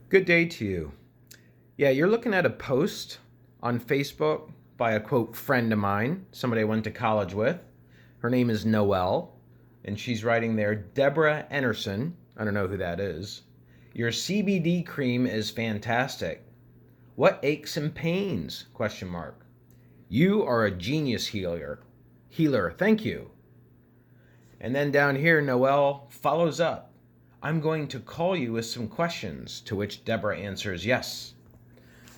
Good day to you. Yeah, you're looking at a post on Facebook by a quote friend of mine, somebody I went to college with. Her name is Noelle, and she's writing there, Deborah Enerson, I don't know who that is. Your CBD cream is fantastic. What aches and pains? Question mark. You are a genius healer. Thank you. And then down here, Noelle follows up. I'm going to call you with some questions, to which Deborah answers yes.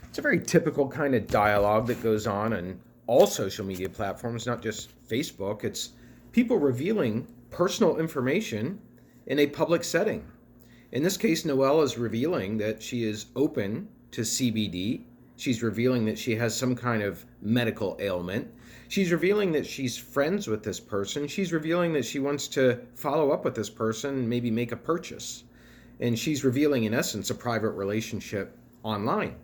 It's a very typical kind of dialogue that goes on all social media platforms, not just Facebook. It's people revealing personal information in a public setting. In this case, Noelle is revealing that she is open to CBD. She's revealing that she has some kind of medical ailment. She's revealing that she's friends with this person. She's revealing that she wants to follow up with this person and maybe make a purchase. And she's revealing, in essence, a private relationship online.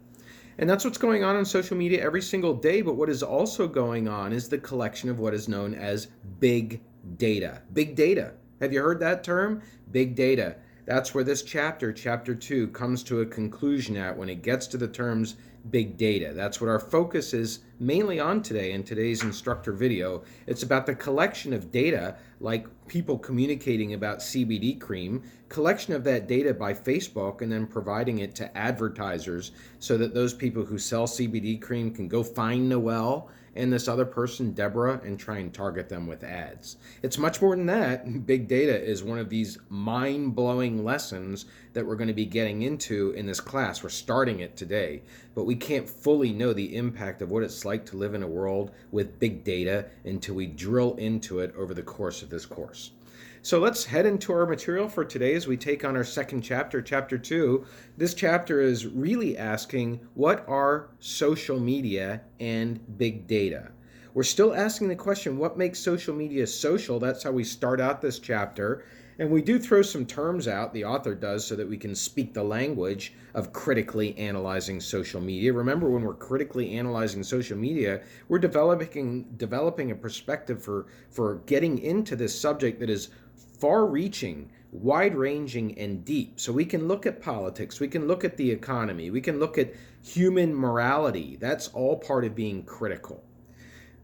And that's what's going on social media every single day. But what is also going on is the collection of what is known as big data. Big data. Have you heard that term? Big data. That's where this chapter 2, comes to a conclusion at when it gets to the terms big data. That's what our focus is mainly on today in today's instructor video. It's about the collection of data, like people communicating about CBD cream, collection of that data by Facebook, and then providing it to advertisers so that those people who sell CBD cream can go find Noelle and this other person, Deborah, and try and target them with ads. It's much more than that. Big data is one of these mind-blowing lessons that we're going to be getting into in this class. We're starting it today, but we can't fully know the impact of what it's like to live in a world with big data until we drill into it over the course of this course. So let's head into our material for today as we take on our second chapter, chapter 2. This chapter is really asking, what are social media and big data? We're still asking the question, what makes social media social? That's how we start out this chapter. And we do throw some terms out, the author does, so that we can speak the language of critically analyzing social media. Remember, when we're critically analyzing social media, we're developing a perspective for getting into this subject that is far-reaching, wide-ranging, and deep. So we can look at politics, we can look at the economy, we can look at human morality. That's all part of being critical.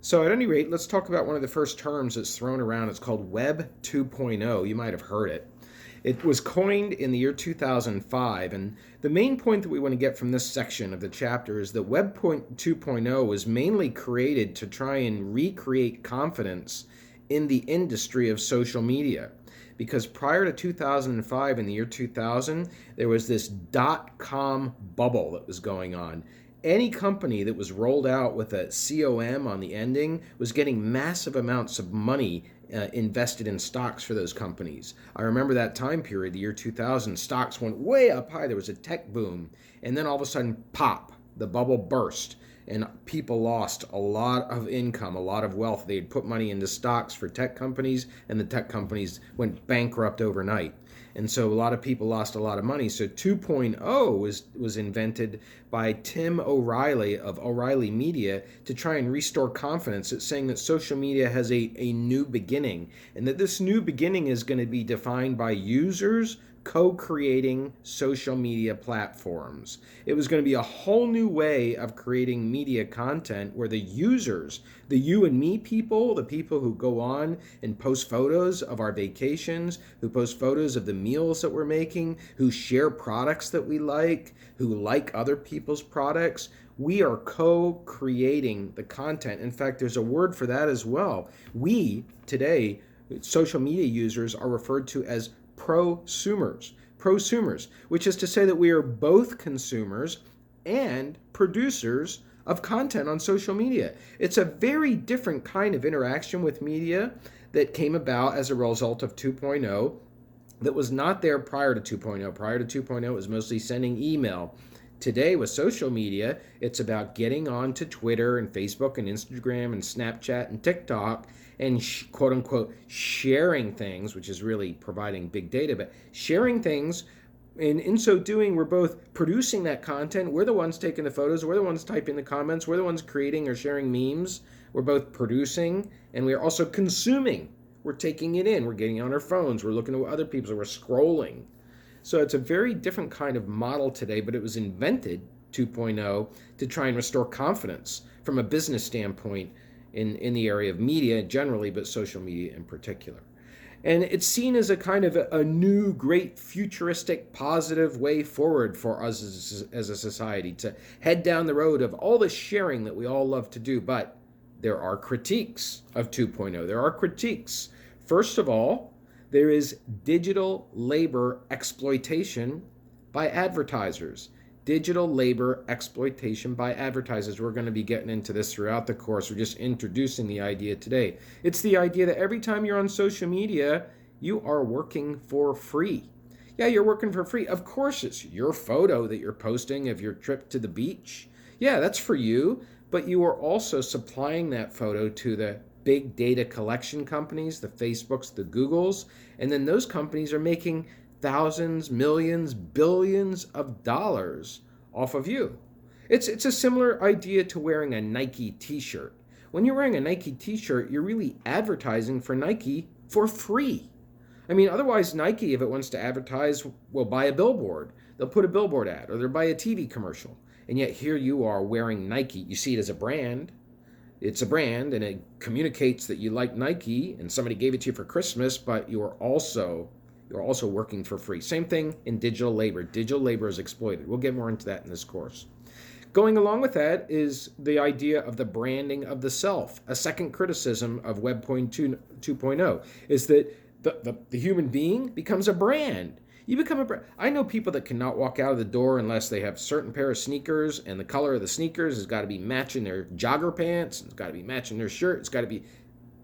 So at any rate, let's talk about one of the first terms that's thrown around. It's called Web 2.0. You might have heard it. It was coined in the year 2005, and the main point that we want to get from this section of the chapter is that Web 2.0 was mainly created to try and recreate confidence in the industry of social media. Because prior to 2005, in the year 2000, there was this dot-com bubble that was going on. Any company that was rolled out with a COM on the ending was getting massive amounts of money invested in stocks for those companies. I remember that time period, the year 2000, stocks went way up high. There was a tech boom. And then all of a sudden, pop, the bubble burst. And people lost a lot of income, a lot of wealth. They had put money into stocks for tech companies, and the tech companies went bankrupt overnight. And so a lot of people lost a lot of money. So 2.0 was invented by Tim O'Reilly of O'Reilly Media to try and restore confidence. It's saying that social media has a new beginning, and that this new beginning is going to be defined by users co-creating social media platforms. It was going to be a whole new way of creating media content where the users, the you and me people, the people who go on and post photos of our vacations, who post photos of the meals that we're making, who share products that we like, who like other people's products, we are co-creating the content. In fact, there's a word for that as well. We, today, social media users, are referred to as prosumers, which is to say that we are both consumers and producers of content on social media. It's a very different kind of interaction with media that came about as a result of 2.0 that was not there prior to 2.0. Prior to 2.0, it was mostly sending email. Today, with social media, it's about getting on to Twitter and Facebook and Instagram and Snapchat and TikTok and quote-unquote sharing things, which is really providing big data, but sharing things. And in so doing, we're both producing that content. We're the ones taking the photos. We're the ones typing the comments. We're the ones creating or sharing memes. We're both producing, and we're also consuming. We're taking it in. We're getting on our phones. We're looking at what other people are. We're scrolling. So it's a very different kind of model today, but it was invented 2.0 to try and restore confidence from a business standpoint in the area of media generally, but social media in particular. And it's seen as a kind of a new, great, futuristic, positive way forward for us as a society to head down the road of all the sharing that we all love to do. But there are critiques of 2.0. There are critiques. First of all, there is digital labor exploitation by advertisers. Digital labor exploitation by advertisers. We're going to be getting into this throughout the course. We're just introducing the idea today. It's the idea that every time you're on social media, you are working for free. Yeah, you're working for free. Of course, it's your photo that you're posting of your trip to the beach. Yeah, that's for you, but you are also supplying that photo to the big data collection companies, the Facebooks, the Googles, and then those companies are making thousands, millions, billions of dollars off of you. It's a similar idea to wearing a Nike t-shirt. When you're wearing a Nike t-shirt, you're really advertising for Nike for free. I mean, otherwise Nike, if it wants to advertise, will buy a billboard. They'll put a billboard ad or they'll buy a TV commercial. And yet here you are wearing Nike. You see it as a brand. It's a brand and it communicates that you like Nike and somebody gave it to you for Christmas, but you're also working for free. Same thing in digital labor. Digital labor is exploited. We'll get more into that in this course. Going along with that is the idea of the branding of the self. A second criticism of Web 2.0 is that the human being becomes a brand. You become a brand. I know people that cannot walk out of the door unless they have a certain pair of sneakers, and the color of the sneakers has got to be matching their jogger pants. It's got to be matching their shirt.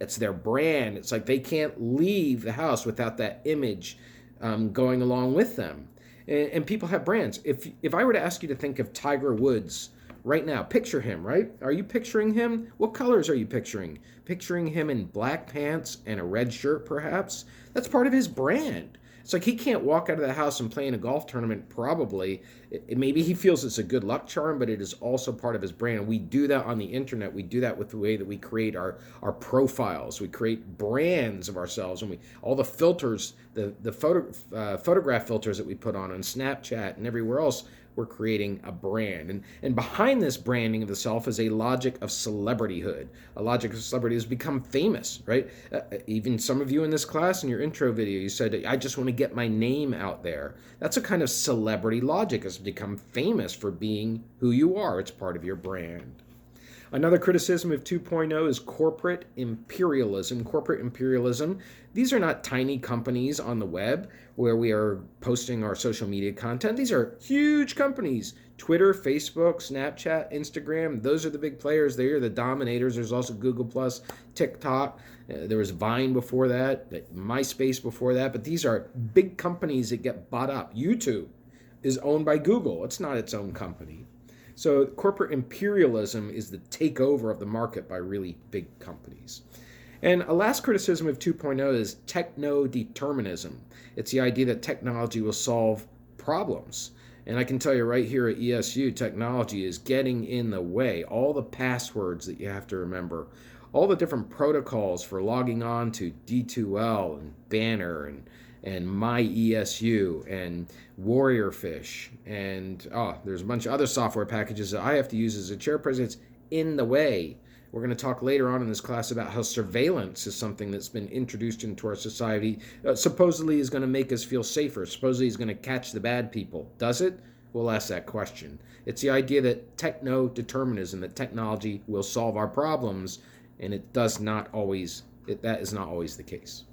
It's their brand. It's like they can't leave the house without that image going along with them. And people have brands. If I were to ask you to think of Tiger Woods right now, picture him, right? Are you picturing him? What colors are you picturing? Picturing him in black pants and a red shirt, perhaps? That's part of his brand. It's like he can't walk out of the house and play in a golf tournament, probably. Maybe he feels it's a good luck charm, but it is also part of his brand. We do that on the internet. We do that with the way that we create our profiles. We create brands of ourselves, and all the filters, the photograph filters that we put on Snapchat and everywhere else, we're creating a brand. And behind this branding of the self is a logic of celebrityhood. A logic of celebrity has become famous, right? Even some of you in this class, in your intro video, you said, I just want to get my name out there. That's a kind of celebrity logic. It's become famous for being who you are. It's part of your brand. Another criticism of 2.0 is corporate imperialism. Corporate imperialism, these are not tiny companies on the web where we are posting our social media content. These are huge companies. Twitter, Facebook, Snapchat, Instagram, those are the big players. They are the dominators. There's also Google+, TikTok. There was Vine before that, MySpace before that. But these are big companies that get bought up. YouTube is owned by Google. It's not its own company. So corporate imperialism is the takeover of the market by really big companies. And a last criticism of 2.0 is technodeterminism. It's the idea that technology will solve problems. And I can tell you right here at ESU, technology is getting in the way. All the passwords that you have to remember, all the different protocols for logging on to D2L and Banner and MyESU and Warriorfish and there's a bunch of other software packages that I have to use as a chairperson. It's in the way. We're going to talk later on in this class about how surveillance is something that's been introduced into our society, supposedly is going to make us feel safer, supposedly is going to catch the bad people. Does it? We'll ask that question. It's the idea that technodeterminism, that technology will solve our problems, and that is not always the case.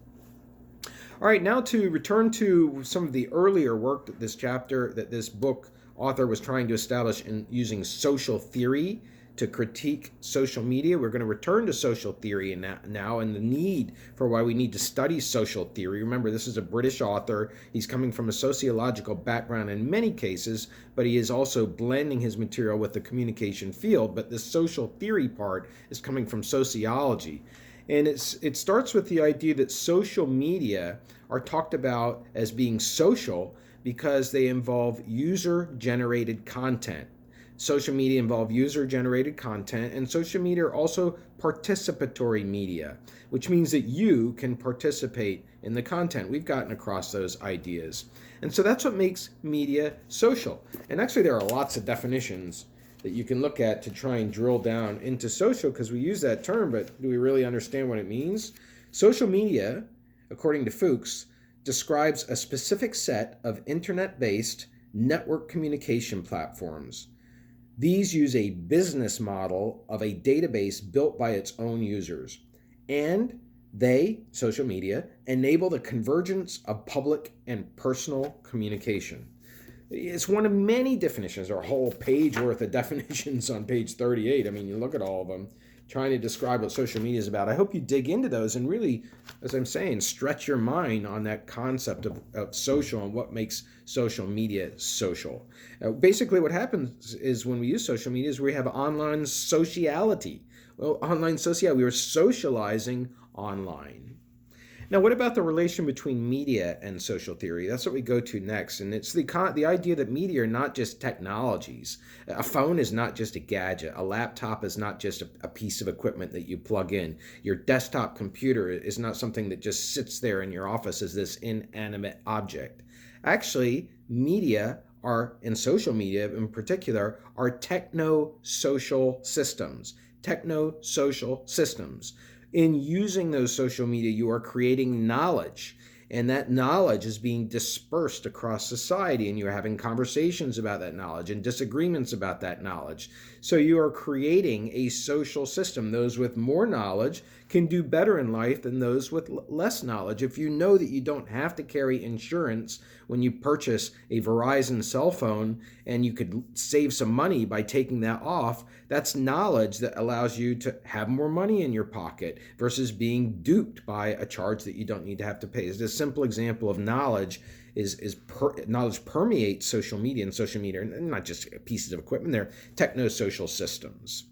All right, now to return to some of the earlier work that this book author was trying to establish in using social theory to critique social media. We're going to return to social theory now and the need for why we need to study social theory. Remember, this is a British author. He's coming from a sociological background in many cases, but he is also blending his material with the communication field. But the social theory part is coming from sociology. And it starts with the idea that social media are talked about as being social because they involve user-generated content. Social media involve user-generated content, and social media are also participatory media, which means that you can participate in the content. We've gotten across those ideas. And so that's what makes media social. And actually, there are lots of definitions that you can look at to try and drill down into social, because we use that term, but do we really understand what it means? Social media, according to Fuchs, describes a specific set of internet-based network communication platforms. These use a business model of a database built by its own users, and they, social media, enable the convergence of public and personal communication. It's one of many definitions, or a whole page worth of definitions on page 38. I mean, you look at all of them, trying to describe what social media is about. I hope you dig into those and really, as I'm saying, stretch your mind on that concept of social and what makes social media social. Basically, what happens is when we use social media is we have online sociality. Well, online sociality, we are socializing online. Now, what about the relation between media and social theory? That's what we go to next. And it's the idea that media are not just technologies. A phone is not just a gadget. A laptop is not just a piece of equipment that you plug in. Your desktop computer is not something that just sits there in your office as this inanimate object. Actually, media are, and social media in particular, are techno-social systems. Techno-social systems. In using those social media, you are creating knowledge, and that knowledge is being dispersed across society, and you're having conversations about that knowledge and disagreements about that knowledge. So you are creating a social system. Those with more knowledge can do better in life than those with less knowledge. If you know that you don't have to carry insurance when you purchase a Verizon cell phone and you could save some money by taking that off, that's knowledge that allows you to have more money in your pocket versus being duped by a charge that you don't need to have to pay. It's a simple example of knowledge. Knowledge permeates social media, and social media are not just pieces of equipment, they're techno-social systems.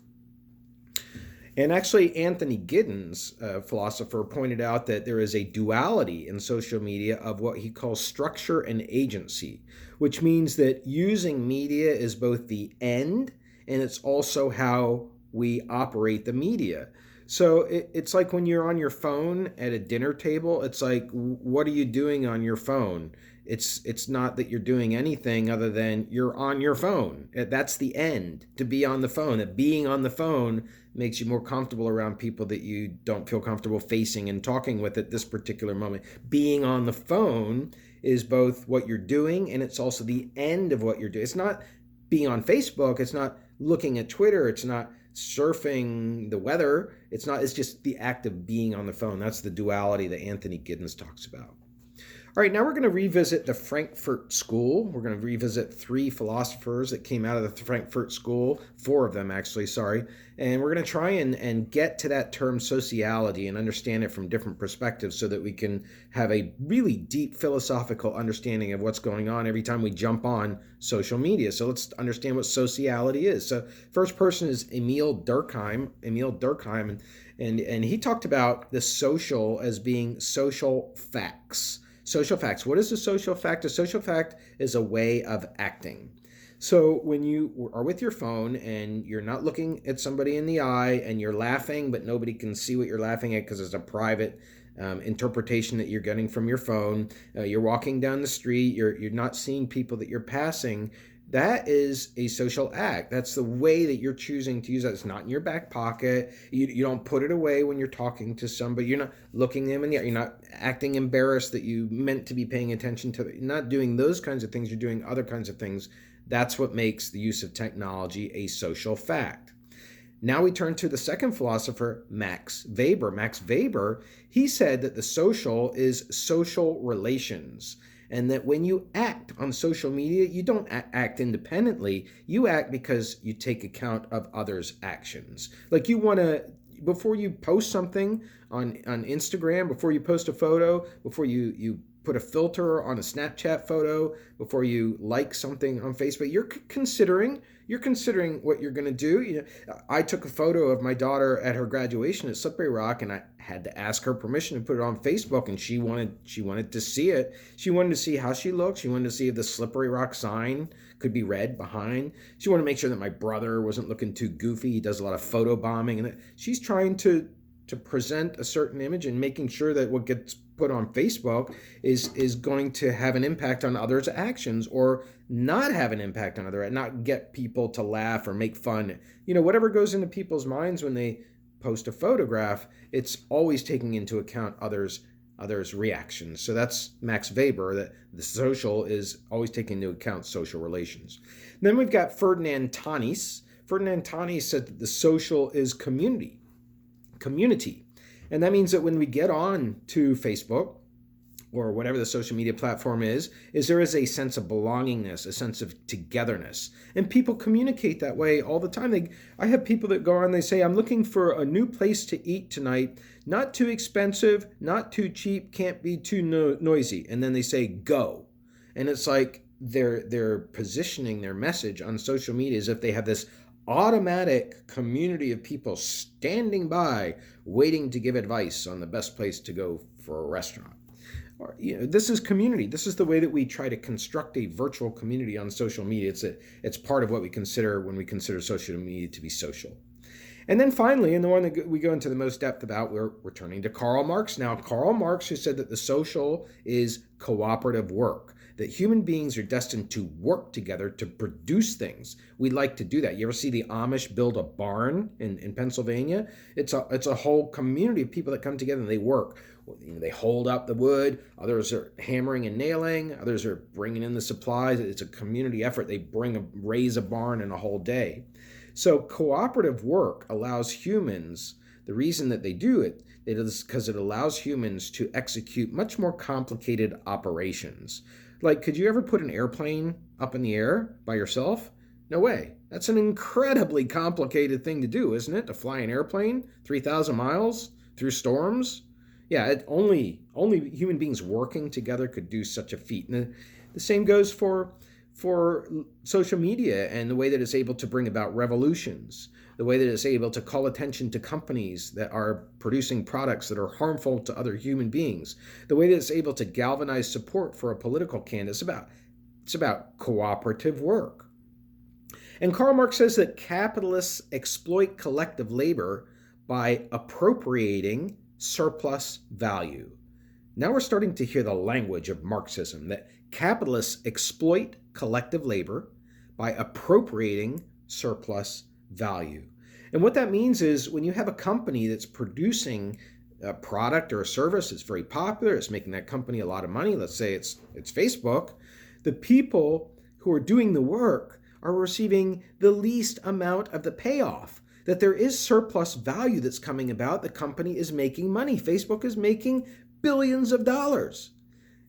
And actually, Anthony Giddens, a philosopher, pointed out that there is a duality in social media of what he calls structure and agency, which means that using media is both the end and it's also how we operate the media. So it's like when you're on your phone at a dinner table, it's like, what are you doing on your phone? It's not that you're doing anything other than you're on your phone. That's the end, to be on the phone. That being on the phone makes you more comfortable around people that you don't feel comfortable facing and talking with at this particular moment. Being on the phone is both what you're doing and it's also the end of what you're doing. It's not being on Facebook. It's not looking at Twitter. It's not surfing the weather. It's just the act of being on the phone. That's the duality that Anthony Giddens talks about. All right, now we're going to revisit the Frankfurt School. We're going to revisit 3 philosophers that came out of the Frankfurt School, 4 of them actually, and we're going to try and get to that term sociality and understand it from different perspectives so that we can have a really deep philosophical understanding of what's going on every time we jump on social media. So let's understand what sociality is. So first person is Emil Durkheim, and he talked about the social as being social facts. Social facts. What is a social fact? A social fact is a way of acting. So when you are with your phone and you're not looking at somebody in the eye and you're laughing, but nobody can see what you're laughing at because it's a private interpretation that you're getting from your phone. You're walking down the street. You're not seeing people that you're passing. That is a social act. That's the way that you're choosing to use that. It's not in your back pocket. You don't put it away when you're talking to somebody. You're not looking them in the eye. You're not acting embarrassed that you meant to be paying attention to. You're not doing those kinds of things. You're doing other kinds of things. That's what makes the use of technology a social fact. Now we turn to the second philosopher, Max Weber. Max Weber, he said that the social is social relations. And that when you act on social media, you don't act independently. You act because you take account of others' actions. Like you want to, before you post something on Instagram, before you post a photo, before you put a filter on a Snapchat photo before you like something on Facebook. You're considering what you're going to do. I took a photo of my daughter at her graduation at Slippery Rock, and I had to ask her permission to put it on Facebook, and she wanted to see it. She wanted to see how she looked. She wanted to see if the Slippery Rock sign could be read behind. She wanted to make sure that my brother wasn't looking too goofy. He does a lot of photo bombing, and she's trying to present a certain image and making sure that what gets put on Facebook is going to have an impact on others' actions, or not have an impact on others, not get people to laugh or make fun. Whatever goes into people's minds when they post a photograph, it's always taking into account others' reactions. So that's Max Weber, that the social is always taking into account social relations. And then we've got Ferdinand Tönnies. Ferdinand Tönnies said that the social is community. And that means that when we get on to Facebook or whatever the social media platform is there is a sense of belongingness, a sense of togetherness. And people communicate that way all the time. I have people that go on, they say, I'm looking for a new place to eat tonight, not too expensive, not too cheap, can't be too noisy. And then they say, go. And it's like they're positioning their message on social media as if they have this automatic community of people standing by waiting to give advice on the best place to go for a restaurant. This is community. This is the way that we try to construct a virtual community on social media. It's part of what we consider when we consider social media to be social. And then finally, and the one that we go into the most depth about, we're returning to Karl Marx. Now, Karl Marx, who said that the social is cooperative work, that human beings are destined to work together to produce things. We like to do that. You ever see the Amish build a barn in Pennsylvania? It's a whole community of people that come together and they work. They hold up the wood. Others are hammering and nailing. Others are bringing in the supplies. It's a community effort. They raise a barn in a whole day. So cooperative work allows humans, the reason that they do it is because it allows humans to execute much more complicated operations. Like, could you ever put an airplane up in the air by yourself? No way. That's an incredibly complicated thing to do, isn't it? To fly an airplane 3,000 miles through storms? Yeah, only human beings working together could do such a feat. And the same goes for social media and the way that it's able to bring about revolutions, the way that it's able to call attention to companies that are producing products that are harmful to other human beings, the way that it's able to galvanize support for a political candidate. It's about cooperative work. And Karl Marx says that capitalists exploit collective labor by appropriating surplus value. Now we're starting to hear the language of Marxism, that capitalists exploit collective labor by appropriating surplus value. And what that means is when you have a company that's producing a product or a service that's very popular, it's making that company a lot of money, let's say it's Facebook, the people who are doing the work are receiving the least amount of the payoff. That there is surplus value that's coming about. The company is making money. Facebook is making billions of dollars.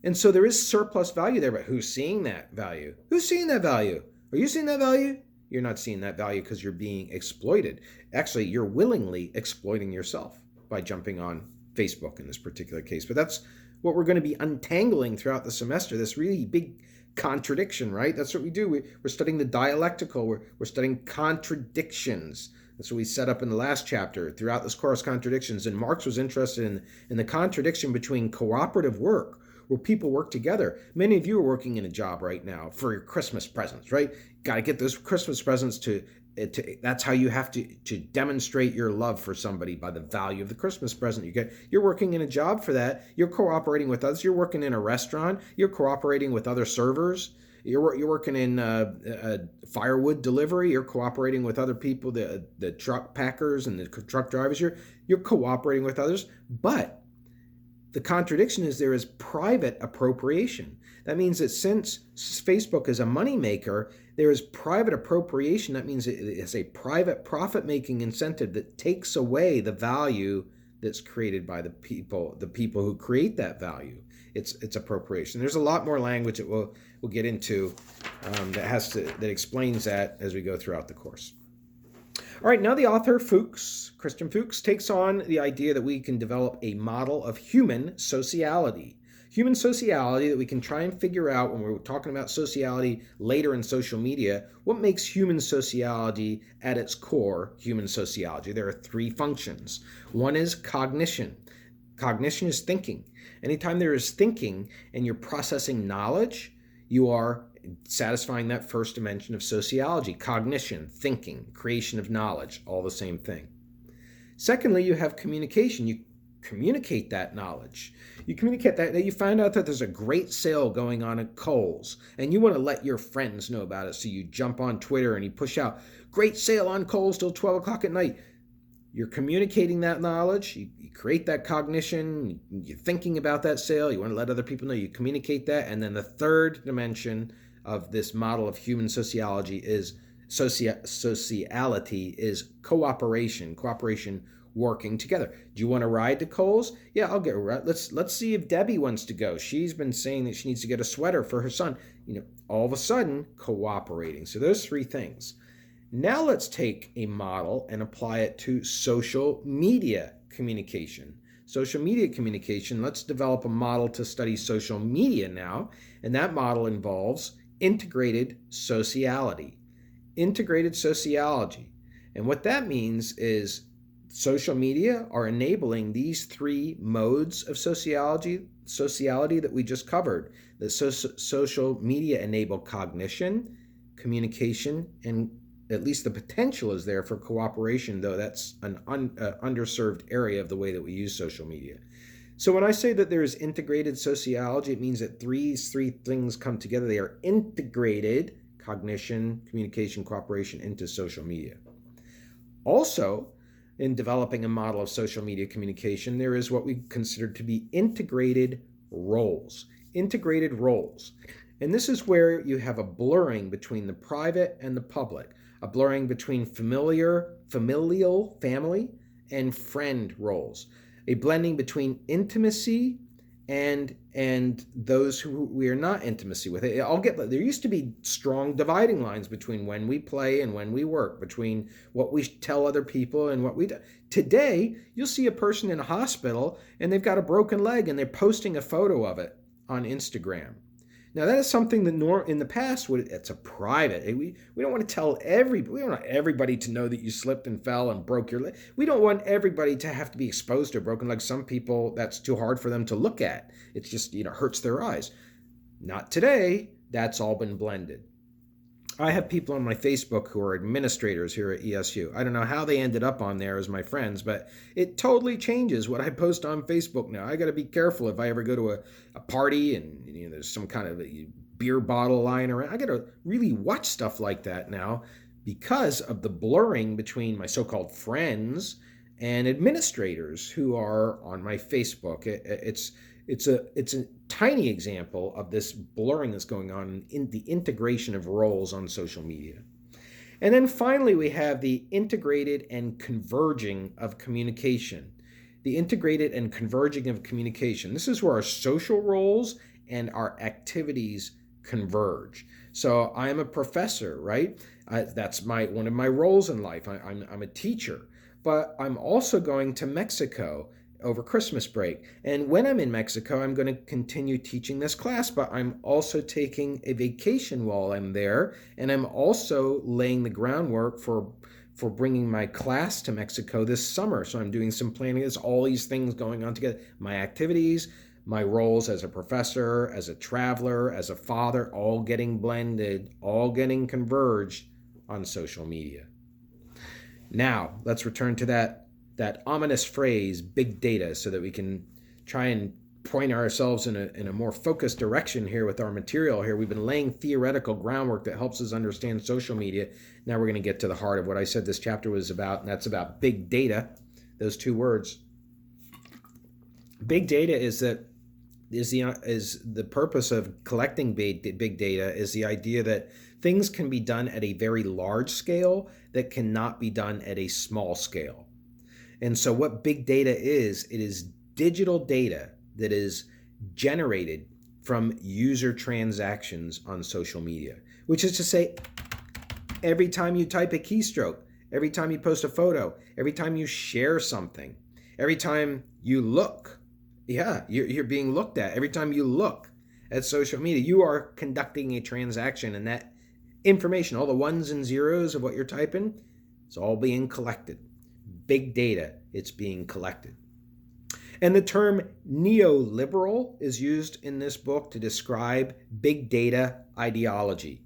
And so there is surplus value there, but who's seeing that value? Who's seeing that value? Are you seeing that value? You're not seeing that value because you're being exploited. Actually, you're willingly exploiting yourself by jumping on Facebook in this particular case. But that's what we're going to be untangling throughout the semester, this really big contradiction, right? That's what we do. We're studying the dialectical. We're studying contradictions. That's what we set up in the last chapter. Throughout this course, contradictions. And Marx was interested in the contradiction between cooperative work, where people work together. Many of you are working in a job right now for your Christmas presents, right? Got to get those Christmas presents to that's how you have to demonstrate your love for somebody, by the value of the Christmas present you get. You're working in a job for that. You're cooperating with others. You're working in a restaurant. You're cooperating with other servers. You're working in firewood delivery. You're cooperating with other people, the truck packers and the truck drivers. You're cooperating with others. But the contradiction is there is private appropriation. That means that since Facebook is a moneymaker, there is private appropriation. That means it has a private profit-making incentive that takes away the value that's created by the people who create that value. It's appropriation. There's a lot more language that we'll get into that explains that as we go throughout the course. All right, now the author Christian Fuchs takes on the idea that we can develop a model of human sociality. Human sociality, that we can try and figure out when we're talking about sociality later in social media, what makes human sociality at its core human sociality. There are three functions. One is cognition. Cognition is thinking. Anytime there is thinking and you're processing knowledge, you are satisfying that first dimension of sociology. Cognition, thinking, creation of knowledge, all the same thing. Secondly, you have communication. You communicate that knowledge. You communicate that you find out that there's a great sale going on at Kohl's and you want to let your friends know about it. So you jump on Twitter and you push out, great sale on Kohl's till 12 o'clock at night. You're communicating that knowledge. You create that cognition. You're thinking about that sale. You want to let other people know. You communicate that. And then the third dimension of this model of human sociology is sociality is cooperation. Cooperation, working together. Do you want to ride to Kohl's? Yeah, I'll get a ride. Let's see if Debbie wants to go. She's been saying that she needs to get a sweater for her son. All of a sudden, cooperating. So those three things. Now let's take a model and apply it to social media communication. Social media communication, let's develop a model to study social media now, and that model involves integrated sociality. Integrated sociology. And what that means is social media are enabling these three modes of sociality that we just covered. The social media enable cognition, communication, and at least the potential is there for cooperation, though that's an underserved area of the way that we use social media. So when I say that there is integrated sociology, it means that these three things come together. They are integrated: cognition, communication, cooperation into social media. Also, in developing a model of social media communication, there is what we consider to be integrated roles. Integrated roles. And this is where you have a blurring between the private and the public, a blurring between familial, family, and friend roles, a blending between intimacy and those who we are not intimacy with. There used to be strong dividing lines between when we play and when we work, between what we tell other people and what we do. Today, you'll see a person in a hospital and they've got a broken leg and they're posting a photo of it on Instagram. Now that is something that in the past it's a private. We don't want to tell we don't want everybody to know that you slipped and fell and broke your leg. We don't want everybody to have to be exposed to a broken leg. Some people, that's too hard for them to look at. It's just hurts their eyes. Not today. That's all been blended. I have people on my Facebook who are administrators here at ESU. I don't know how they ended up on there as my friends, but it totally changes what I post on Facebook now. I got to be careful if I ever go to a party and there's some kind of a beer bottle lying around. I got to really watch stuff like that now because of the blurring between my so-called friends and administrators who are on my Facebook. It's a tiny example of this blurring that's going on in the integration of roles on social media. And then finally, we have the integrated and converging of communication. The integrated and converging of communication. This is where our social roles and our activities converge. So I'm a professor, right? That's one of my roles in life. I'm a teacher, but I'm also going to Mexico over Christmas break. And when I'm in Mexico, I'm going to continue teaching this class, but I'm also taking a vacation while I'm there. And I'm also laying the groundwork for bringing my class to Mexico this summer. So I'm doing some planning. There's all these things going on together. My activities, my roles as a professor, as a traveler, as a father, all getting blended, all getting converged on social media. Now, let's return to that ominous phrase, big data, so that we can try and point ourselves in a more focused direction here with our material here. We've been laying theoretical groundwork that helps us understand social media. Now we're going to get to the heart of what I said this chapter was about, and that's about big data, those two words. Big data is the purpose of collecting big data is the idea that things can be done at a very large scale that cannot be done at a small scale. And so what big data is, it is digital data that is generated from user transactions on social media, which is to say, every time you type a keystroke, every time you post a photo, every time you share something, every time you look Yeah, you're being looked at. Every time you look at social media, you are conducting a transaction, and that information, all the ones and zeros of what you're typing, it's all being collected. Big data, it's being collected. And the term neoliberal is used in this book to describe big data ideology.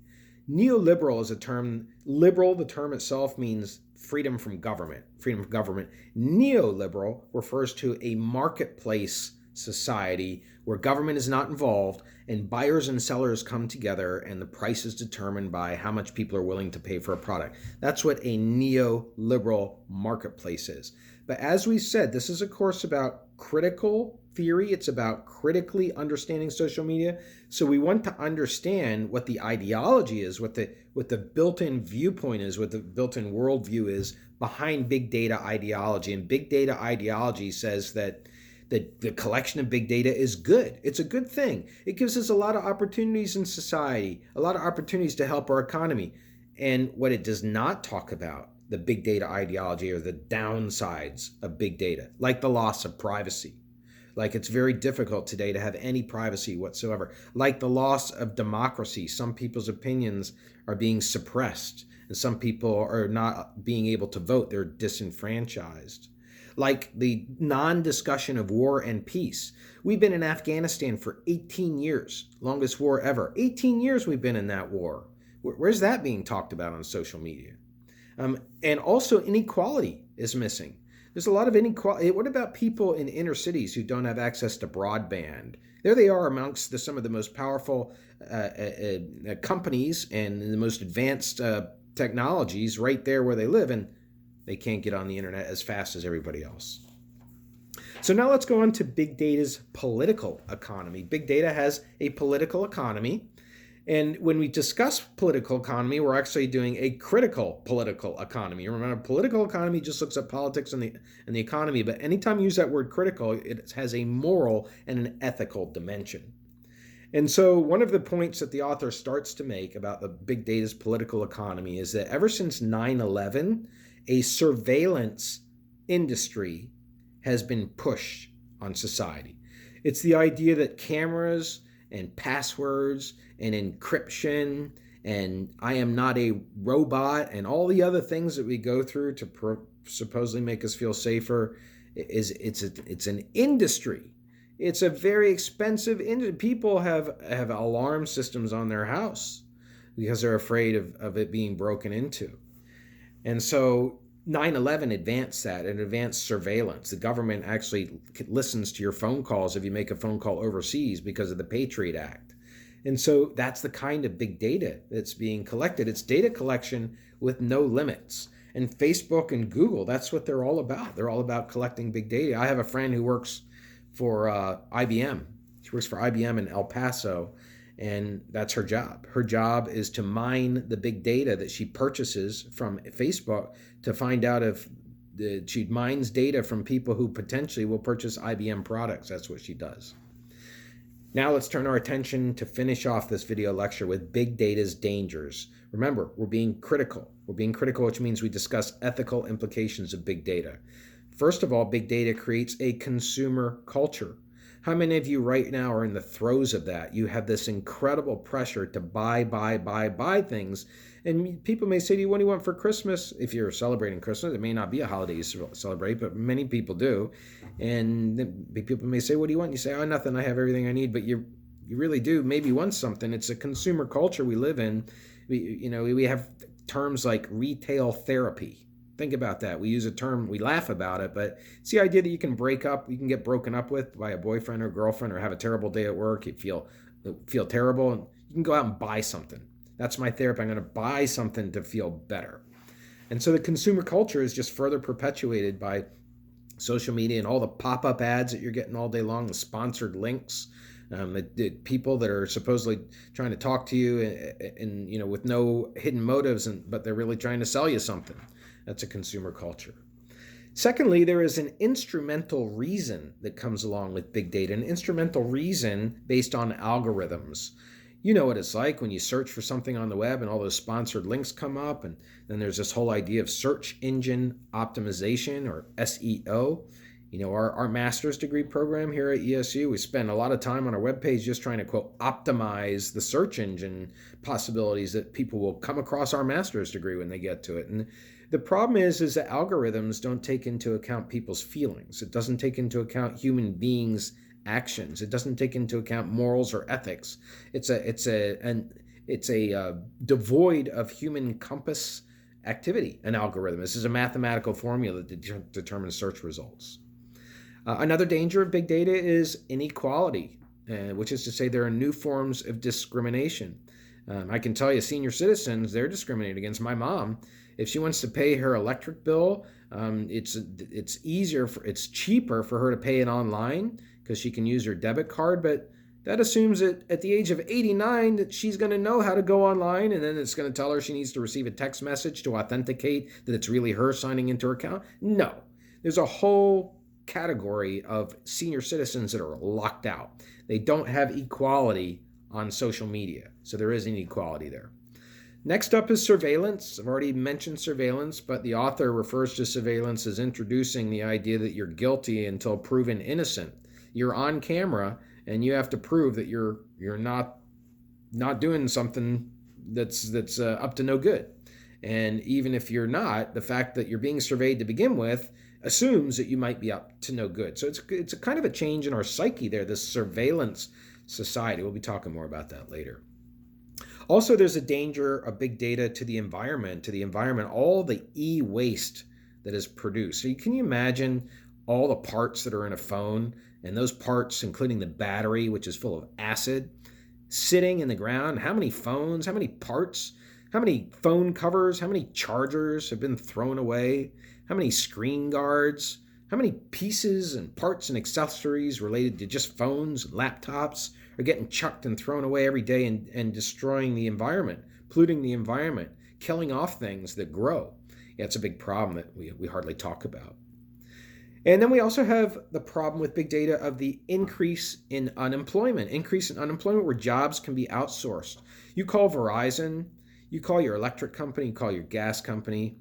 Neoliberal is a term, liberal, the term itself means freedom from government. Freedom from government. Neoliberal refers to a marketplace society where government is not involved and buyers and sellers come together and the price is determined by how much people are willing to pay for a product. That's what a neoliberal marketplace is. But as we said, this is a course about critical theory. It's about critically understanding social media. So we want to understand what the ideology is, what the built-in viewpoint is, what the built-in worldview is behind big data ideology. And big data ideology says that the collection of big data is good. It's a good thing. It gives us a lot of opportunities in society, a lot of opportunities to help our economy. And what it does not talk about, the big data ideology, are the downsides of big data, like the loss of privacy. Like it's very difficult today to have any privacy whatsoever. Like the loss of democracy. Some people's opinions are being suppressed, and some people are not being able to vote. They're disenfranchised. Like the non-discussion of war and peace. We've been in Afghanistan for 18 years, longest war ever. 18 years we've been in that war. Where's that being talked about on social media? And also inequality is missing. There's a lot of inequality. What about people in inner cities who don't have access to broadband? There they are amongst some of the most powerful companies and the most advanced technologies right there where they live, and they can't get on the internet as fast as everybody else. So now let's go on to big data's political economy. Big data has a political economy. And when we discuss political economy, we're actually doing a critical political economy. Remember, political economy just looks at politics and the economy, but anytime you use that word critical, it has a moral and an ethical dimension. And so one of the points that the author starts to make about the big data's political economy is that ever since 9/11, a surveillance industry has been pushed on society. It's the idea that cameras and passwords and encryption and I am not a robot and all the other things that we go through to supposedly make us feel safer it's an industry. It's a very expensive industry. People have alarm systems on their house because they're afraid of it being broken into. And so 9/11 advanced that and advanced surveillance. The government actually listens to your phone calls if you make a phone call overseas because of the Patriot Act. And so that's the kind of big data that's being collected. It's data collection with no limits. And Facebook and Google, that's what they're all about. They're all about collecting big data. I have a friend who works for IBM. She works for IBM in El Paso, and that's her job. Her job is to mine the big data that she purchases from Facebook to find out if she mines data from people who potentially will purchase IBM products. That's what she does. Now let's turn our attention to finish off this video lecture with big data's dangers. Remember, we're being critical. We're being critical, which means we discuss ethical implications of big data. First of all, big data creates a consumer culture. How many of you right now are in the throes of that? You have this incredible pressure to buy things. And people may say to you, what do you want for Christmas? If you're celebrating Christmas, it may not be a holiday you celebrate, but many people do. And people may say, what do you want? And you say, oh, nothing. I have everything I need. But you really do maybe want something. It's a consumer culture we live in. We have terms like retail therapy. Think about that. We use a term, we laugh about it, but it's the idea that you can get broken up with by a boyfriend or girlfriend or have a terrible day at work. You feel terrible, and you can go out and buy something. That's my therapy. I'm going to buy something to feel better. And so the consumer culture is just further perpetuated by social media and all the pop-up ads that you're getting all day long, the sponsored links, the people that are supposedly trying to talk to you and with no hidden motives, but they're really trying to sell you something. That's a consumer culture. Secondly, there is an instrumental reason that comes along with big data, an instrumental reason based on algorithms. You know what it's like when you search for something on the web and all those sponsored links come up, and then there's this whole idea of search engine optimization or SEO. Our master's degree program here at ESU, we spend a lot of time on our webpage just trying to, quote, optimize the search engine possibilities that people will come across our master's degree when they get to it. And the problem is that algorithms don't take into account people's feelings. It doesn't take into account human beings' actions. It doesn't take into account morals or ethics. It's a devoid of human compass activity, an algorithm. This is a mathematical formula that determines search results. Another danger of big data is inequality, which is to say there are new forms of discrimination. I can tell you, senior citizens, they're discriminated against. My mom, if she wants to pay her electric bill, it's cheaper for her to pay it online because she can use her debit card, but that assumes that at the age of 89 that she's going to know how to go online, and then it's going to tell her she needs to receive a text message to authenticate that it's really her signing into her account. No, there's a whole category of senior citizens that are locked out. They don't have equality on social media, so there is inequality there. Next up is surveillance. I've already mentioned surveillance, but the author refers to surveillance as introducing the idea that you're guilty until proven innocent. You're on camera and you have to prove that you're not doing something that's up to no good. And even if you're not, the fact that you're being surveyed to begin with assumes that you might be up to no good. So it's a kind of a change in our psyche there, this surveillance society. We'll be talking more about that later. Also, there's a danger of big data to the environment, all the e-waste that is produced. So can you imagine all the parts that are in a phone, and those parts, including the battery, which is full of acid, sitting in the ground? How many phones, how many parts, how many phone covers, how many chargers have been thrown away? How many screen guards? How many pieces and parts and accessories related to just phones, laptops are getting chucked and thrown away every day and destroying the environment, polluting the environment, killing off things that grow? Yeah, it's a big problem that we hardly talk about. And then we also have the problem with big data of the increase in unemployment where jobs can be outsourced. You call Verizon, you call your electric company, you call your gas company,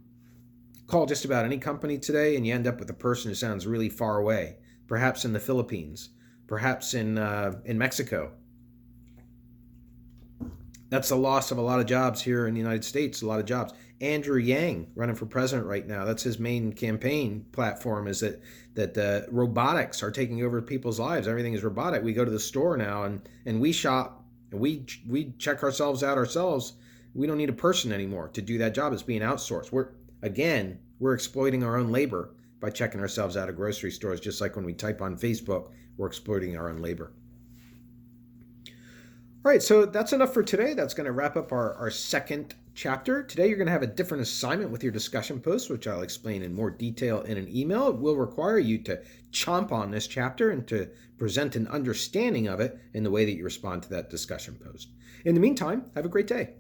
call just about any company today, and you end up with a person who sounds really far away, perhaps in the Philippines, perhaps in Mexico. That's the loss of a lot of jobs here in the United States, a lot of jobs. Andrew Yang, running for president right now, that's his main campaign platform, is that robotics are taking over people's lives. Everything is robotic. We go to the store now and we shop, and we check ourselves out ourselves. We don't need a person anymore to do that job. It's being outsourced. We're exploiting our own labor by checking ourselves out of grocery stores, just like when we type on Facebook, we're exploiting our own labor. All right, so that's enough for today. That's going to wrap up our second chapter. Today, you're going to have a different assignment with your discussion post, which I'll explain in more detail in an email. It will require you to chomp on this chapter and to present an understanding of it in the way that you respond to that discussion post. In the meantime, have a great day.